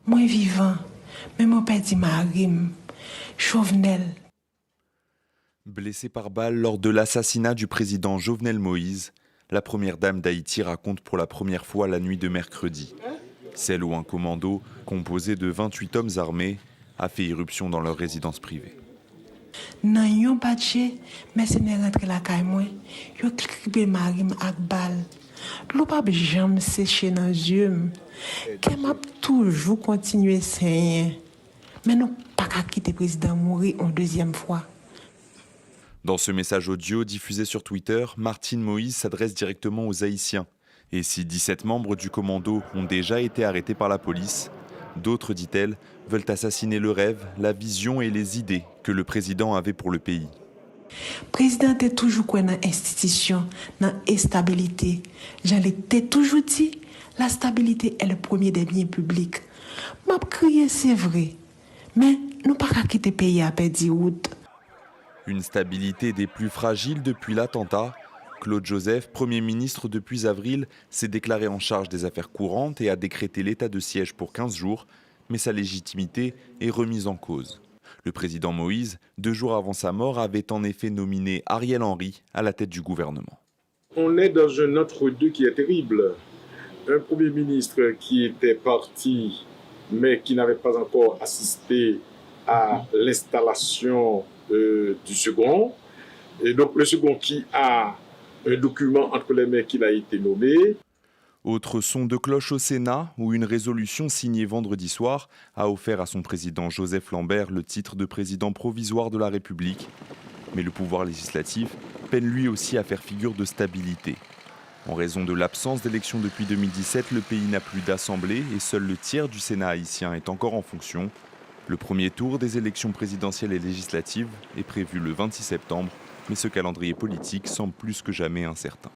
Moi vivant, mais mon père dit Marim, Jovenel. Blessée par balle lors de l'assassinat du président Jovenel Moïse, la première dame d'Haïti raconte pour la première fois la nuit de mercredi, celle où un commando, composé de 28 hommes armés, a fait irruption dans leur résidence privée. Nan yon batche, mercenaire rentre la caille moi, yo kribe Marim ak bal. L'eau pas jamais séché dans yeux. Qu'elle m'a toujours continué saigner. Mais non pas qu'à quitter le président mourir une deuxième fois. Dans ce message audio diffusé sur Twitter, Martine Moïse s'adresse directement aux Haïtiens. Et si 17 membres du commando ont déjà été arrêtés par la police, d'autres, dit-elle, veulent assassiner le rêve, la vision et les idées que le président avait pour le pays. Le président est toujours quoi dans l'institution, dans l'instabilité. J'allais toujours dit, la stabilité est le premier des biens publics. M'a crié, c'est vrai. Mais nous pas qu'à quitter le pays à perdre route. Une stabilité des plus fragiles depuis l'attentat. Claude Joseph, Premier ministre depuis avril, s'est déclaré en charge des affaires courantes et a décrété l'état de siège pour 15 jours, mais sa légitimité est remise en cause. Le président Moïse, 2 jours avant sa mort, avait en effet nominé Ariel Henry à la tête du gouvernement. On est dans un entre-deux qui est terrible. Un Premier ministre qui était parti, mais qui n'avait pas encore assisté à l'installation du second. Et donc le second qui a un document entre les mains qu'il a été nommé. Autre son de cloche au Sénat, où une résolution signée vendredi soir a offert à son président Joseph Lambert le titre de président provisoire de la République. Mais le pouvoir législatif peine lui aussi à faire figure de stabilité. En raison de l'absence d'élections depuis 2017, le pays n'a plus d'assemblée et seul le tiers du Sénat haïtien est encore en fonction. Le premier tour des élections présidentielles et législatives est prévu le 26 septembre, mais ce calendrier politique semble plus que jamais incertain.